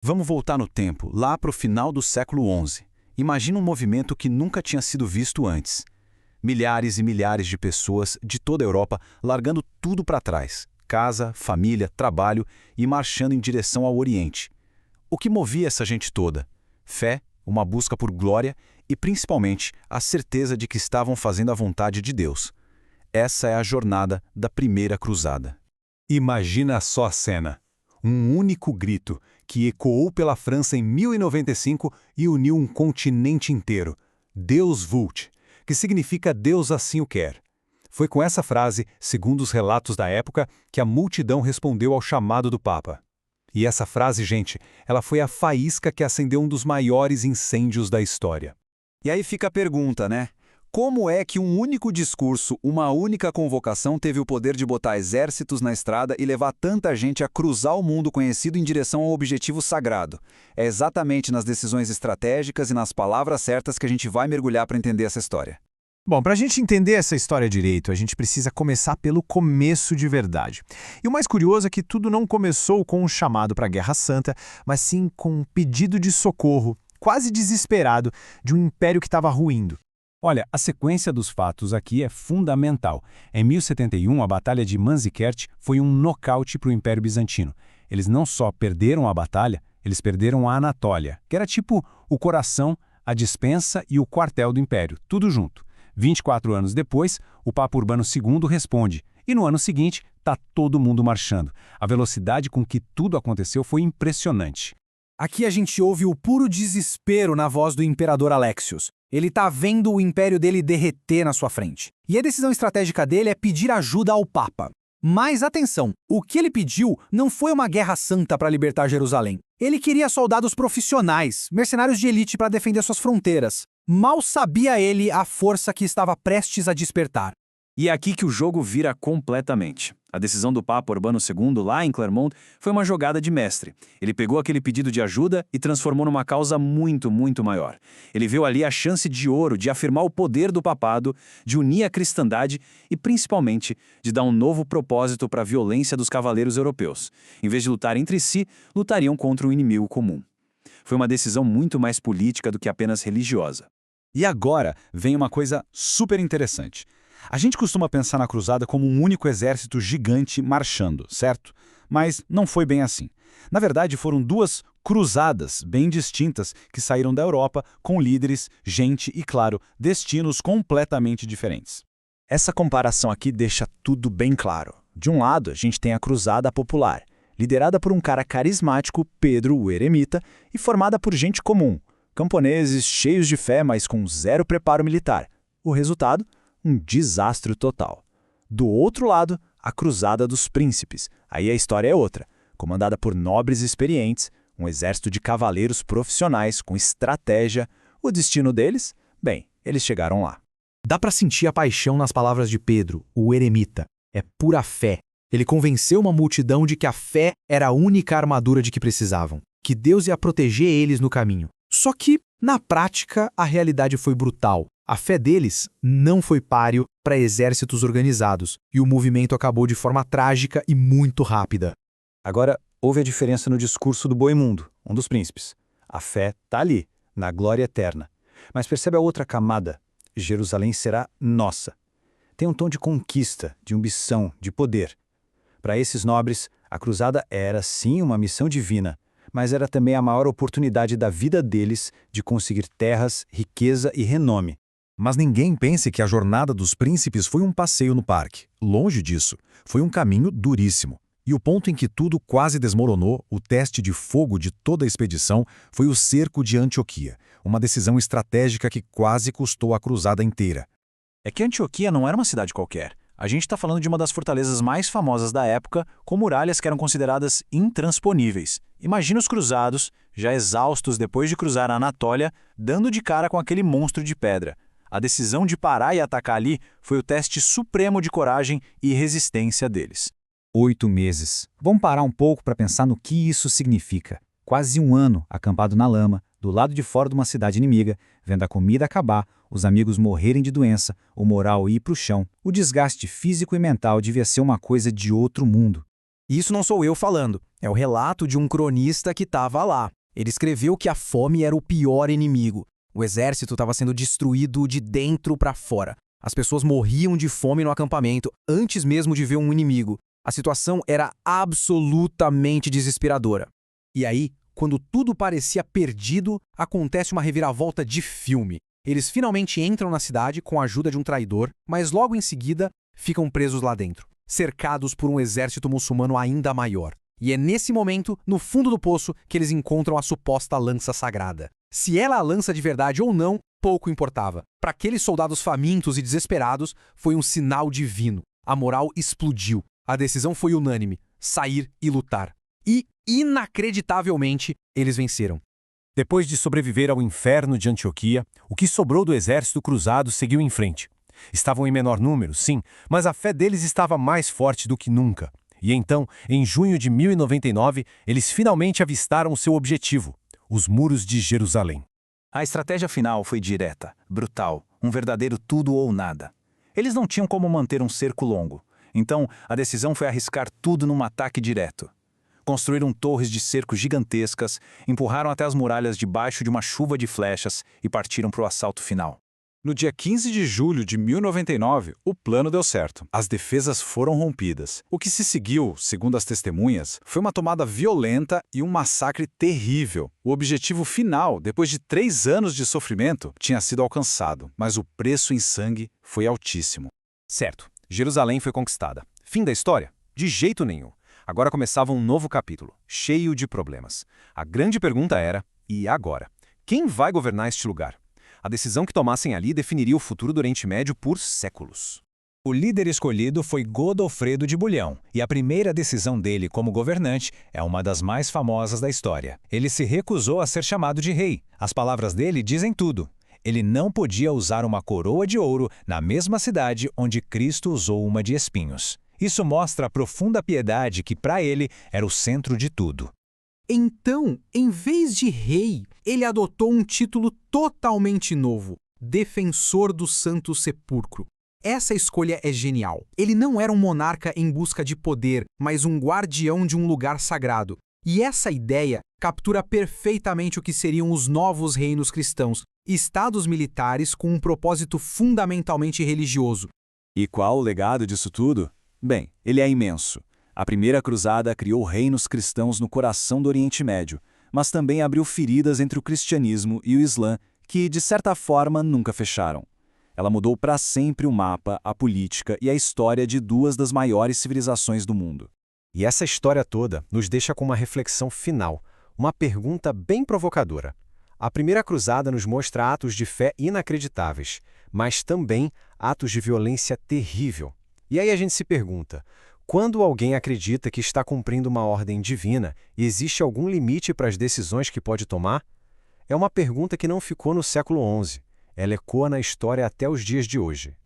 Vamos voltar no tempo, lá para o final do século XI. Imagina um movimento que nunca tinha sido visto antes. Milhares e milhares de pessoas de toda a Europa largando tudo para trás. Casa, família, trabalho e marchando em direção ao Oriente. O que movia essa gente toda? Fé, uma busca por glória e, principalmente, a certeza de que estavam fazendo a vontade de Deus. Essa é a jornada da Primeira Cruzada. Imagina só a cena. Um único grito que ecoou pela França em 1095 e uniu um continente inteiro. Deus vult, que significa Deus assim o quer. Foi com essa frase, segundo os relatos da época, que a multidão respondeu ao chamado do Papa. E essa frase, gente, ela foi a faísca que acendeu um dos maiores incêndios da história. E aí fica a pergunta, né? Como é que um único discurso, uma única convocação teve o poder de botar exércitos na estrada e levar tanta gente a cruzar o mundo conhecido em direção ao objetivo sagrado? É exatamente nas decisões estratégicas e nas palavras certas que a gente vai mergulhar para entender essa história. Bom, para a gente entender essa história direito, a gente precisa começar pelo começo de verdade. E o mais curioso é que tudo não começou com um chamado para a Guerra Santa, mas sim com um pedido de socorro, quase desesperado, de um império que estava ruindo. Olha, a sequência dos fatos aqui é fundamental. Em 1071, a Batalha de Manzikert foi um nocaute para o Império Bizantino. Eles não só perderam a batalha, eles perderam a Anatólia, que era tipo o coração, a despensa e o quartel do Império, tudo junto. 24 anos depois, o Papa Urbano II responde, e no ano seguinte, está todo mundo marchando. A velocidade com que tudo aconteceu foi impressionante. Aqui a gente ouve o puro desespero na voz do imperador Alexios. Ele está vendo o império dele derreter na sua frente. E a decisão estratégica dele é pedir ajuda ao Papa. Mas atenção, o que ele pediu não foi uma guerra santa para libertar Jerusalém. Ele queria soldados profissionais, mercenários de elite para defender suas fronteiras. Mal sabia ele a força que estava prestes a despertar. E é aqui que o jogo vira completamente. A decisão do Papa Urbano II, lá em Clermont, foi uma jogada de mestre. Ele pegou aquele pedido de ajuda e transformou numa causa muito, muito maior. Ele viu ali a chance de ouro de afirmar o poder do papado, de unir a cristandade e, principalmente, de dar um novo propósito para a violência dos cavaleiros europeus. Em vez de lutar entre si, lutariam contra um inimigo comum. Foi uma decisão muito mais política do que apenas religiosa. E agora vem uma coisa super interessante. A gente costuma pensar na cruzada como um único exército gigante marchando, certo? Mas não foi bem assim. Na verdade, foram duas cruzadas bem distintas que saíram da Europa com líderes, gente e, claro, destinos completamente diferentes. Essa comparação aqui deixa tudo bem claro. De um lado, a gente tem a Cruzada Popular, liderada por um cara carismático, Pedro o Eremita, e formada por gente comum, camponeses cheios de fé, mas com zero preparo militar. O resultado? Um desastre total. Do outro lado, a Cruzada dos Príncipes. Aí a história é outra, comandada por nobres experientes, um exército de cavaleiros profissionais com estratégia. O destino deles? Bem, eles chegaram lá. Dá para sentir a paixão nas palavras de Pedro, o eremita. É pura fé. Ele convenceu uma multidão de que a fé era a única armadura de que precisavam, que Deus ia proteger eles no caminho. Só que, na prática, a realidade foi brutal. A fé deles não foi páreo para exércitos organizados, e o movimento acabou de forma trágica e muito rápida. Agora, houve a diferença no discurso do Boimundo, um dos príncipes. A fé está ali, na glória eterna. Mas percebe a outra camada. Jerusalém será nossa. Tem um tom de conquista, de ambição, de poder. Para esses nobres, a cruzada era sim uma missão divina, mas era também a maior oportunidade da vida deles de conseguir terras, riqueza e renome. Mas ninguém pense que a jornada dos príncipes foi um passeio no parque. Longe disso. Foi um caminho duríssimo. E o ponto em que tudo quase desmoronou, o teste de fogo de toda a expedição, foi o cerco de Antioquia, uma decisão estratégica que quase custou a cruzada inteira. É que Antioquia não era uma cidade qualquer. A gente está falando de uma das fortalezas mais famosas da época, com muralhas que eram consideradas intransponíveis. Imagina os cruzados, já exaustos depois de cruzar a Anatólia, dando de cara com aquele monstro de pedra. A decisão de parar e atacar ali foi o teste supremo de coragem e resistência deles. 8 meses. Vamos parar um pouco para pensar no que isso significa. Quase um ano acampado na lama, do lado de fora de uma cidade inimiga, vendo a comida acabar, os amigos morrerem de doença, o moral ir para o chão. O desgaste físico e mental devia ser uma coisa de outro mundo. Isso não sou eu falando, é o relato de um cronista que estava lá. Ele escreveu que a fome era o pior inimigo. O exército estava sendo destruído de dentro para fora. As pessoas morriam de fome no acampamento antes mesmo de ver um inimigo. A situação era absolutamente desesperadora. E aí, quando tudo parecia perdido, acontece uma reviravolta de filme. Eles finalmente entram na cidade com a ajuda de um traidor, mas logo em seguida ficam presos lá dentro, cercados por um exército muçulmano ainda maior. E é nesse momento, no fundo do poço, que eles encontram a suposta lança sagrada. Se ela é a lança de verdade ou não, pouco importava. Para aqueles soldados famintos e desesperados, foi um sinal divino. A moral explodiu. A decisão foi unânime: sair e lutar. E, inacreditavelmente, eles venceram. Depois de sobreviver ao inferno de Antioquia, o que sobrou do exército cruzado seguiu em frente. Estavam em menor número, sim, mas a fé deles estava mais forte do que nunca. E então, em junho de 1099, eles finalmente avistaram o seu objetivo: os muros de Jerusalém. A estratégia final foi direta, brutal, um verdadeiro tudo ou nada. Eles não tinham como manter um cerco longo, então a decisão foi arriscar tudo num ataque direto. Construíram torres de cerco gigantescas, empurraram até as muralhas debaixo de uma chuva de flechas e partiram para o assalto final. No dia 15 de julho de 1099, o plano deu certo. As defesas foram rompidas. O que se seguiu, segundo as testemunhas, foi uma tomada violenta e um massacre terrível. O objetivo final, depois de 3 anos de sofrimento, tinha sido alcançado, mas o preço em sangue foi altíssimo. Certo, Jerusalém foi conquistada. Fim da história? De jeito nenhum. Agora começava um novo capítulo, cheio de problemas. A grande pergunta era: e agora? Quem vai governar este lugar? A decisão que tomassem ali definiria o futuro do Oriente Médio por séculos. O líder escolhido foi Godofredo de Bulhão, e a primeira decisão dele como governante é uma das mais famosas da história. Ele se recusou a ser chamado de rei. As palavras dele dizem tudo. Ele não podia usar uma coroa de ouro na mesma cidade onde Cristo usou uma de espinhos. Isso mostra a profunda piedade que, para ele, era o centro de tudo. Então, em vez de rei, ele adotou um título totalmente novo: Defensor do Santo Sepulcro. Essa escolha é genial. Ele não era um monarca em busca de poder, mas um guardião de um lugar sagrado. E essa ideia captura perfeitamente o que seriam os novos reinos cristãos, estados militares com um propósito fundamentalmente religioso. E qual o legado disso tudo? Bem, ele é imenso. A primeira cruzada criou reinos cristãos no coração do Oriente Médio, mas também abriu feridas entre o cristianismo e o Islã, que, de certa forma, nunca fecharam. Ela mudou para sempre o mapa, a política e a história de 2 das maiores civilizações do mundo. E essa história toda nos deixa com uma reflexão final, uma pergunta bem provocadora. A primeira cruzada nos mostra atos de fé inacreditáveis, mas também atos de violência terrível. E aí a gente se pergunta: quando alguém acredita que está cumprindo uma ordem divina, existe algum limite para as decisões que pode tomar? É uma pergunta que não ficou no século XI. Ela ecoa na história até os dias de hoje.